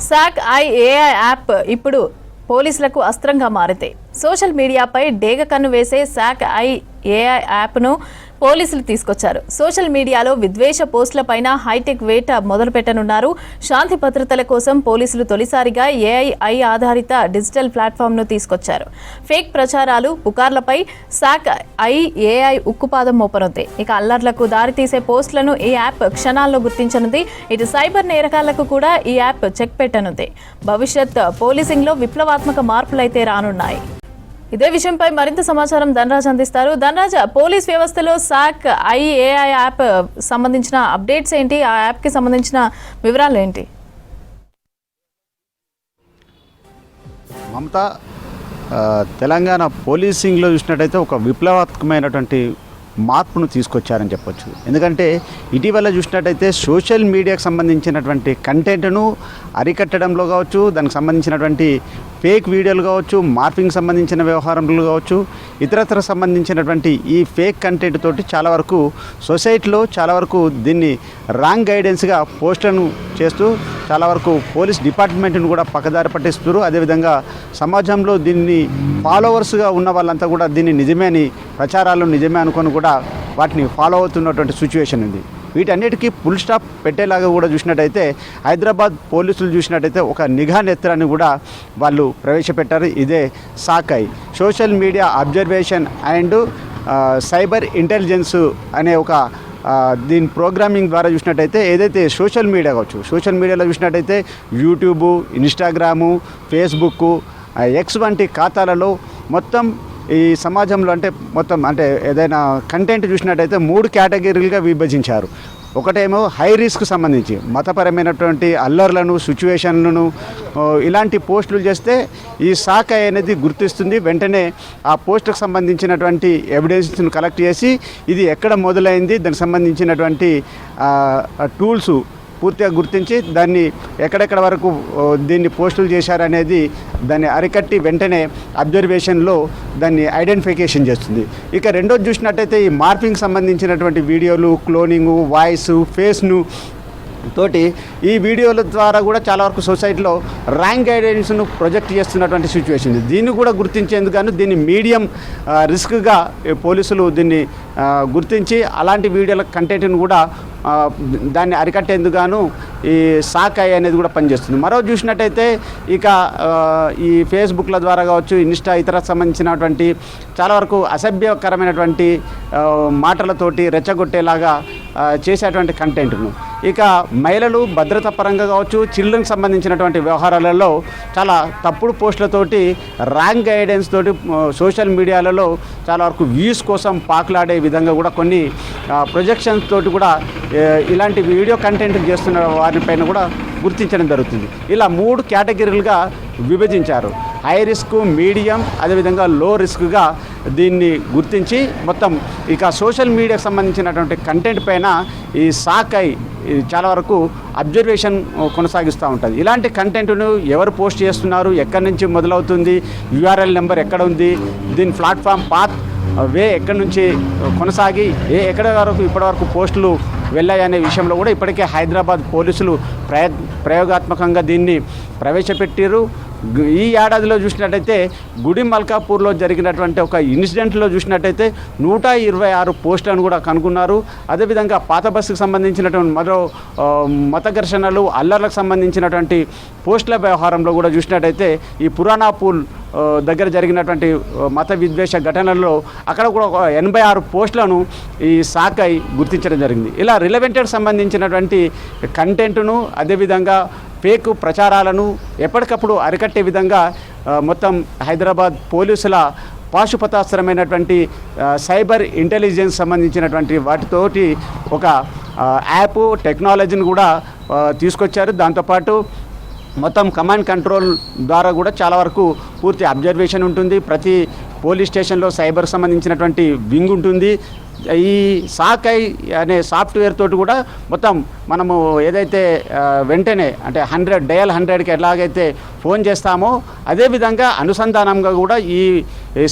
Sock I AI app ఇప్పుడు పోలీసులకు అస్త్రంగా మారింది. సోషల్ మీడియాపై డేగ కన్ను వేసే సాక్ ఐ ఏఐ యాప్ను పోలీసులు తీసుకొచ్చారు. సోషల్ మీడియాలో విద్వేష పోస్టులపైన హైటెక్ వేట మొదలు పెట్టనున్నారు. శాంతి భద్రతల కోసం పోలీసులు తొలిసారిగా ఏఐ ఆధారిత డిజిటల్ ప్లాట్ఫామ్ను తీసుకొచ్చారు. ఫేక్ ప్రచారాలు, పుకార్లపై సాక్ ఐ ఏఐ ఉక్కుపాదం మోపనుంది. ఇక అల్లర్లకు దారితీసే పోస్టులను ఈ యాప్ క్షణాల్లో గుర్తించనుంది. ఇటు సైబర్ నేరగాళ్లకు కూడా ఈ యాప్ చెక్ పెట్టనుంది. భవిష్యత్ పోలీసింగ్లో విప్లవాత్మక మార్పులైతే రానున్నాయి. ఇదే విషయంపై మరింత సమాచారం ధనరాజ్ అందిస్తారు. ధనరాజ్, పోలీస్ వ్యవస్థలో సాక్ ఐ ఏఐ యాప్ సంబంధించిన అప్డేట్స్ ఏంటి? ఆ యాప్కి సంబంధించిన వివరాలు ఏంటి? మమతా, తెలంగాణ పోలీసింగ్లో చూసినట్టయితే ఒక విప్లవాత్మకమైనటువంటి మార్పును తీసుకొచ్చారని చెప్పొచ్చు. ఎందుకంటే ఇటీవల చూసినట్టయితే సోషల్ మీడియాకు సంబంధించినటువంటి కంటెంట్ను అరికట్టడంలో కావచ్చు, దానికి సంబంధించినటువంటి ఫేక్ వీడియోలు కావచ్చు, మార్ఫింగ్ సంబంధించిన వ్యవహారంలో కావచ్చు, ఇతరత్ర సంబంధించినటువంటి ఈ ఫేక్ కంటెంట్ తోటి చాలా వరకు సొసైటీలో చాలా వరకు దీన్ని రాంగ్ గైడెన్స్గా పోస్టులను చేస్తూ చాలా వరకు పోలీస్ డిపార్ట్మెంట్ను కూడా పక్కదారి పట్టిస్తున్నారు. అదేవిధంగా సమాజంలో దీన్ని ఫాలోవర్స్గా ఉన్న వాళ్ళంతా కూడా దీన్ని నిజమే అని, ప్రచారాలు నిజమే అనుకొని కూడా వాటిని ఫాలో అవుతున్నటువంటి సిచ్యువేషన్ ఉంది. వీటన్నిటికీ ఫుల్ స్టాప్ పెట్టేలాగా కూడా చూసినట్టయితే హైదరాబాద్ పోలీసులు చూసినట్టయితే ఒక నిఘా నేత్రాన్ని కూడా వాళ్ళు ప్రవేశపెట్టారు. ఇదే సాక్ ఐ social media observation and cyber intelligence అనే ఒక దీని ప్రోగ్రామింగ్ ద్వారా చూసినట్టయితే ఏదైతే సోషల్ మీడియా కావచ్చు, సోషల్ మీడియాలో చూసినట్టయితే యూట్యూబు, ఇన్స్టాగ్రాము, ఫేస్బుక్, ఎక్స్ వంటి ఖాతాలలో మొత్తం ఈ సమాజంలో మొత్తం ఏదైనా కంటెంట్ చూసినట్టయితే 3 కేటగిరీలుగా విభజించారు. ఒకటేమో హై రిస్క్ సంబంధించి మతపరమైనటువంటి అల్లర్లను, సిచ్యువేషన్లను ఇలాంటి పోస్టులు చేస్తే ఈ సాక్ ఐ అనేది గుర్తిస్తుంది. వెంటనే ఆ పోస్టుకు సంబంధించినటువంటి ఎవిడెన్స్ను కలెక్ట్ చేసి ఇది ఎక్కడ మొదలైంది, దానికి సంబంధించినటువంటి టూల్స్ పూర్తిగా గుర్తించి దాన్ని ఎక్కడెక్కడ వరకు దీన్ని పోస్టులు చేశారనేది దాన్ని అరికట్టి వెంటనే అబ్జర్వేషన్లో దాన్ని ఐడెంటిఫికేషన్ చేస్తుంది. ఇక రెండోది చూసినట్టయితే ఈ మార్ఫింగ్ సంబంధించినటువంటి వీడియోలు, క్లోనింగు, వాయిస్, ఫేస్ను తోటి ఈ వీడియోల ద్వారా కూడా చాలా వరకు సొసైటీలో ర్యాంక్ గైడెన్స్ను ప్రొజెక్ట్ చేస్తున్నటువంటి సిచ్యువేషన్ ఉంది. దీన్ని కూడా గుర్తించేందుకు గాను దీన్ని మీడియం రిస్క్గా పోలీసులు దీన్ని గుర్తించి అలాంటి వీడియోల కంటెంట్ను కూడా దాన్ని అరికట్టేందుకు గాను ఈ సాక్ ఐ అనేది కూడా పనిచేస్తుంది. మరో చూసినట్టయితే ఇక ఈ ఫేస్బుక్ల ద్వారా కావచ్చు, ఇన్స్టా ఇతర సంబంధించినటువంటి చాలా వరకు అసభ్యకరమైనటువంటి మాటలతోటి రెచ్చగొట్టేలాగా చేసేటువంటి కంటెంట్ను, ఇక మహిళలు భద్రత పరంగా కావచ్చు, చిల్డ్రన్కి సంబంధించినటువంటి వ్యవహారాలలో చాలా తప్పుడు పోస్టులతోటి రాంగ్ గైడెన్స్ తోటి సోషల్ మీడియాలలో చాలా వరకు వ్యూస్ కోసం పాకులాడే విధంగా కూడా కొన్ని ప్రొజెక్షన్స్ తోటి కూడా ఇలాంటి వీడియో కంటెంట్ చేస్తున్న వారిపైన కూడా గుర్తించడం జరుగుతుంది. ఇలా 3 కేటగిరీలుగా విభజించారు. హై రిస్క్, మీడియం, అదేవిధంగా లో రిస్క్గా దీన్ని గుర్తించి మొత్తం ఇక సోషల్ మీడియాకు సంబంధించినటువంటి కంటెంట్ పైన ఈ సాక్ ఐ చాలా వరకు అబ్జర్వేషన్ కొనసాగిస్తూ ఉంటుంది. ఇలాంటి కంటెంట్ను ఎవరు పోస్ట్ చేస్తున్నారు, ఎక్కడి నుంచి మొదలవుతుంది, URL నెంబర్ ఎక్కడ ఉంది, దీని ప్లాట్ఫామ్ పాత్ వే ఎక్కడి నుంచి కొనసాగి ఎక్కడ వరకు ఇప్పటివరకు పోస్టులు వెళ్ళాయనే విషయంలో కూడా ఇప్పటికే హైదరాబాద్ పోలీసులు ప్రయోగాత్మకంగా దీన్ని ప్రవేశపెట్టారు. ఈ ఏడాదిలో చూసినట్టయితే గుడి మల్కాపూర్లో జరిగినటువంటి ఒక ఇన్సిడెంట్లో చూసినట్టయితే 126 పోస్టులను కూడా కనుగొన్నారు. అదేవిధంగా పాత బస్సుకు సంబంధించినటువంటి మరో మత ఘర్షణలు, అల్లర్లకు సంబంధించినటువంటి పోస్టుల వ్యవహారంలో కూడా చూసినట్టయితే ఈ పురాణాపూల్ దగ్గర జరిగినటువంటి మత విద్వేష ఘటనల్లో అక్కడ కూడా 86 పోస్టులను ఈ సాక్ ఐ గుర్తించడం జరిగింది. ఇలా రిలవెంటెడ్ సంబంధించినటువంటి కంటెంట్ను, అదేవిధంగా ఫేక్ ప్రచారాలను ఎప్పటికప్పుడు అరికట్టే విధంగా మొత్తం హైదరాబాద్ పోలీసుల పాశుపతాస్త్రమైనటువంటి సైబర్ ఇంటెలిజెన్స్ సంబంధించినటువంటి వాటితోటి ఒక యాప్ టెక్నాలజీని కూడా తీసుకొచ్చారు. దాంతోపాటు మొత్తం కమాండ్ కంట్రోల్ ద్వారా కూడా చాలా వరకు పూర్తి అబ్జర్వేషన్ ఉంటుంది. ప్రతి పోలీస్ స్టేషన్లో సైబర్ సంబంధించినటువంటి వింగ్ ఉంటుంది. ఈ సాక్ ఐ అనే సాఫ్ట్వేర్ తోటి కూడా మొత్తం మనము ఏదైతే వెంటనే 100 డయల్ 100కి ఎలాగైతే ఫోన్ చేస్తామో అదేవిధంగా అనుసంధానంగా కూడా ఈ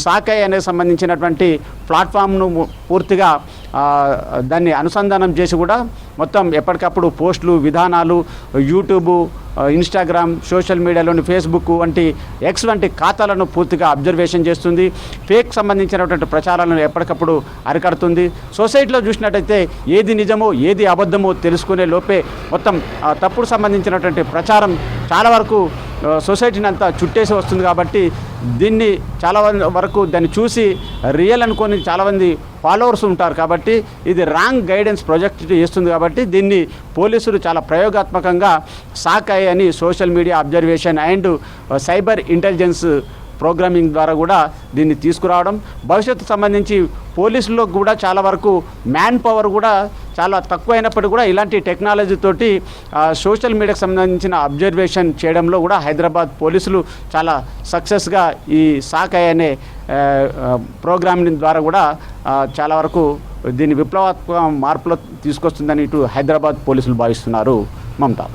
సాక్ ఐ అనే సంబంధించినటువంటి ప్లాట్ఫామ్ను పూర్తిగా దాన్ని అనుసంధానం చేసి కూడా మొత్తం ఎప్పటికప్పుడు పోస్టులు, విధానాలు, యూట్యూబ్ ఇన్స్టాగ్రామ్, సోషల్ మీడియాలోని ఫేస్బుక్ వంటి ఎక్స్ వంటి ఖాతాలను పూర్తిగా అబ్జర్వేషన్ చేస్తుంది. ఫేక్ సంబంధించినటువంటి ప్రచారాలను ఎప్పటికప్పుడు అరికడుతుంది. సొసైటీలో చూసినట్టయితే ఏది నిజమో ఏది అబద్ధమో తెలుసుకునే లోపే మొత్తం తప్పుడు సంబంధించినటువంటి ప్రచారం చాలా వరకు సొసైటీని అంతా చుట్టేసి వస్తుంది. కాబట్టి దీన్ని చాలా వరకు దాన్ని చూసి రియల్ అనుకొని చాలామంది ఫాలోవర్స్ ఉంటారు. కాబట్టి ఇది రాంగ్ గైడెన్స్ ప్రొజెక్ట్ చేస్తుంది. కాబట్టి దీన్ని పోలీసులు చాలా ప్రయోగాత్మకంగా సాకై అని social media observation and cyber intelligence programming ద్వారా కూడా దీన్ని తీసుకురావడం, భవిష్యత్తు సంబంధించి పోలీసుల్లో కూడా చాలా వరకు మ్యాన్ పవర్ కూడా చాలా తక్కువైనప్పటికీ కూడా ఇలాంటి టెక్నాలజీ తోటి సోషల్ మీడియాకు సంబంధించిన అబ్జర్వేషన్ చేయడంలో కూడా హైదరాబాద్ పోలీసులు చాలా సక్సెస్గా ఈ సాకై అనే ప్రోగ్రామింగ్ ద్వారా కూడా చాలా వరకు దీన్ని విప్లవాత్మక మార్పులో తీసుకొస్తుందని ఇటు హైదరాబాద్ పోలీసులు భావిస్తున్నారు. మమతా.